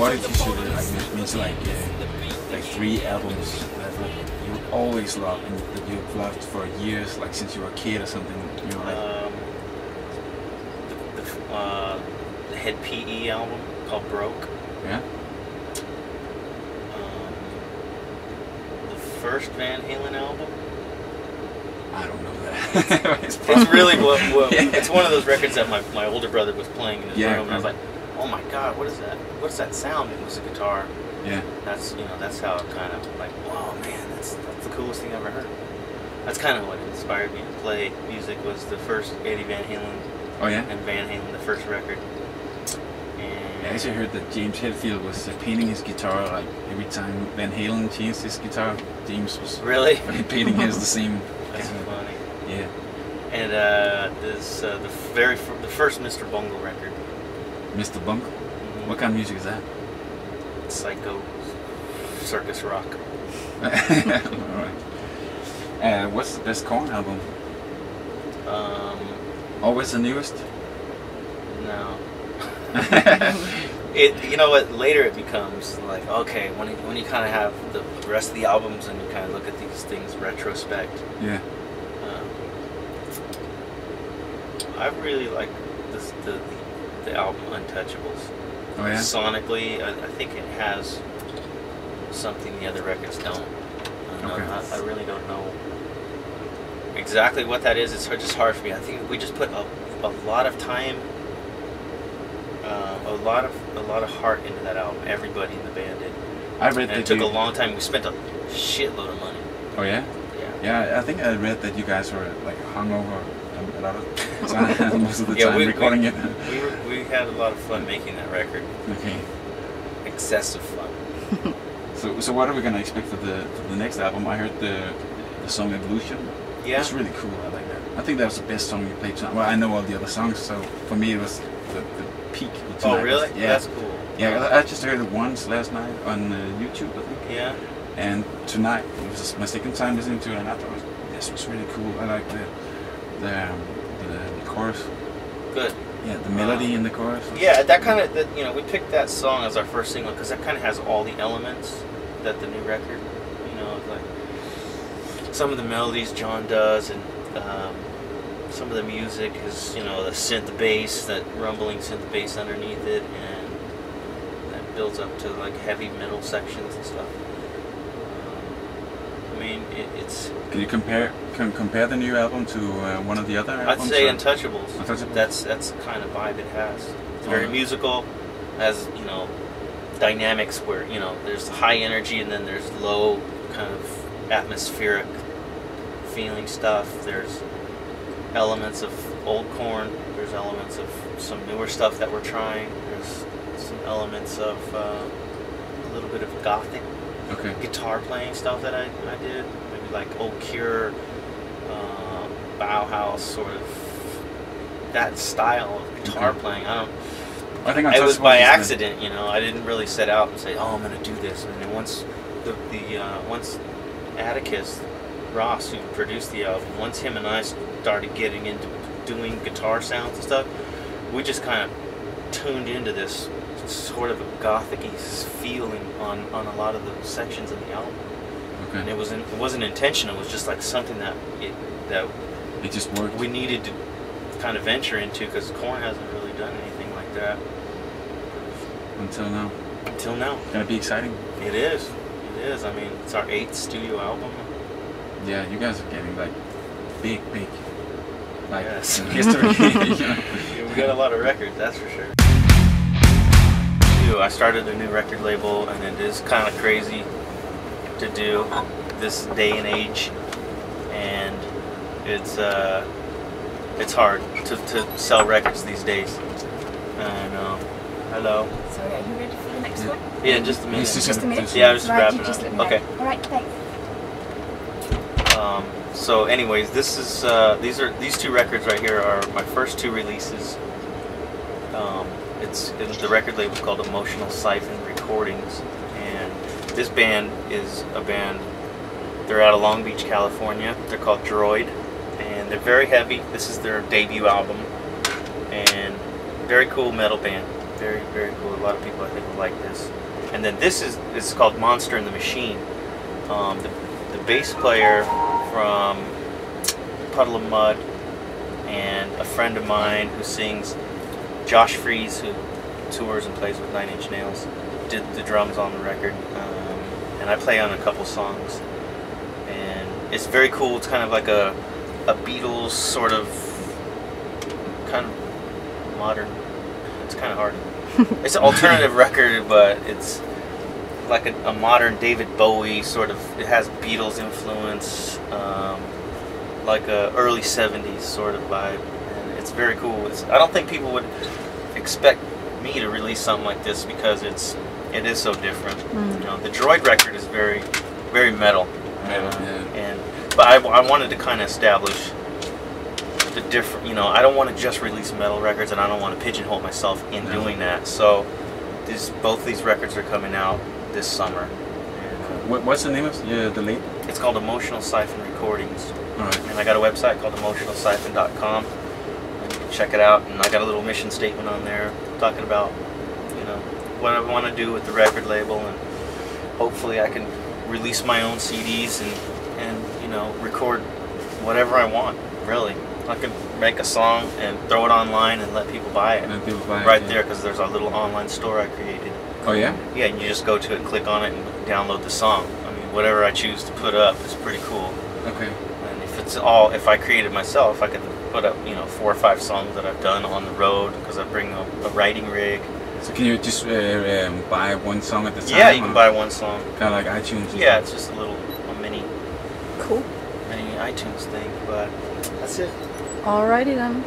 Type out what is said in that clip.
what if you should like means like 3 albums that you always love and that you've loved for years, like since you were a kid or something? You know, like the Head PE album called Broke. Yeah. The first Van Halen album. I don't know that. It's really yeah. It's one of those records that my older brother was playing in his Yeah, room, and I was like, oh my god, what is that? What's that sound? It was a guitar. Yeah. That's that's how it kind of like, whoa man, that's the coolest thing I've ever heard. That's kind of what inspired me to play music, was the first Eddie Van Halen. Oh yeah. And Van Halen, the first record. And I actually heard that James Hetfield was painting his guitar like every time Van Halen changed his guitar. James was really painting his the same. That's funny. Yeah. And this the first Mr. Bungle record. Mr. Bungle? Mm-hmm. What kind of music is that? Psycho circus rock. Alright. What's the best Korn album? Always the newest? No. You know what? Later it becomes like, okay, when you kind of have the rest of the albums and you kind of look at these things retrospect. Yeah. I really like the album Untouchables. Oh yeah. Sonically, I think it has something the other records don't. Okay. I really don't know exactly what that is. It's just hard for me. I think we just put a lot of time, a lot of heart into that album. Everybody in the band did. I read that it took a long time. We spent a shitload of money. Oh yeah. Yeah. Yeah, I think I read that you guys were like hungover a lot of time, most of the time recording it. We had a lot of fun making that record. Okay. Excessive fun. So what are we gonna expect for the next album? I heard the song Evolution. Yeah. It's really cool. I like that. I think that was the best song you played tonight. Well, I know all the other songs, so for me it was the peak of tonight. Oh really? Yeah. That's cool. Yeah, I just heard it once last night on YouTube, I think. Yeah. And tonight it was my second time listening to it, and I thought this was really cool. I like the chorus. Good. Yeah, the melody in the chorus. Yeah, that kind of, we picked that song as our first single because that kind of has all the elements that the new record, like some of the melodies John does, and some of the music is, the synth bass, that rumbling synth bass underneath it, and that builds up to like heavy metal sections and stuff. I mean, it's. Can you compare the new album to one of the other albums? I'd say Untouchables. Untouchables. That's the kind of vibe it has. It's very musical, has dynamics where there's high energy and then there's low kind of atmospheric feeling stuff. There's elements of old Korn. There's elements of some newer stuff that we're trying. There's some elements of a little bit of gothic guitar playing stuff that I did. Maybe like old Cure, Bauhaus, sort of that style of guitar playing. I think it was by accident, I didn't really set out and say, oh, I'm going to do this. And then once once Atticus Ross, who produced the album, once him and I started getting into doing guitar sounds and stuff, we just kind of tuned into this sort of a gothic-y feeling on a lot of the sections of the album. Okay. And it wasn't intentional. It was just like something that it just worked. We needed to kind of venture into, because Korn hasn't really done anything like that until now. Until now. Gonna be exciting. It is. It is. I mean, it's our 8th studio album. Yeah, you guys are getting like big, like history. We got a lot of records, that's for sure. I started a new record label, and it is kind of crazy to do this day and age, and it's hard to sell records these days. I know. Hello. Sorry, are you ready for the next one? Yeah, just a minute. Just a minute? Yeah, I was just right, wrapping up. Okay. Alright, thanks. So anyways, this is these 2 records right here are my first 2 releases. It's the record label called Emotional Siphon Recordings, and this band is a band. They're out of Long Beach, California. They're called Droid, and they're very heavy. This is their debut album, and very cool metal band. Very, very cool. A lot of people I think will like this. And then this is called Monster in the Machine. The bass player from Puddle of Mud and a friend of mine who sings, Josh Freeze, who tours and plays with 9 Inch Nails, did the drums on the record. And I play on a couple songs. And it's very cool. It's kind of like a Beatles sort of, kind of modern. It's kind of hard. It's an alternative record, but it's like a modern David Bowie sort of. It has Beatles influence, like a early '70s sort of vibe, and it's very cool. I don't think people would expect me to release something like this because it is so different. You know, the Droid record is very, very metal, but I wanted to kind of establish the different. You know, I don't want to just release metal records, and I don't want to pigeonhole myself in doing that. So, both these records are coming out this summer. And, what's the name of the label? it's called Emotional Siphon Recordings. Alright. And I got a website called emotionalsiphon.com. And you can check it out. And I got a little mission statement on there talking about, you know, what I want to do with the record label, and hopefully I can release my own CDs and you know, record whatever I want. Really, I can make a song and throw it online and let people buy it. There, because there's a little online store I created. Oh yeah? Yeah, and you just go to it, click on it, and download the song. I mean, whatever I choose to put up is pretty cool. Okay. And if I created myself, I could put up, you know, 4 or 5 songs that I've done on the road, because I bring a writing rig. So can you just buy one song at the time? Yeah, you can buy one song. Kind of like iTunes. Yeah, it's just a mini Cool. iTunes thing, but that's it. Alrighty then.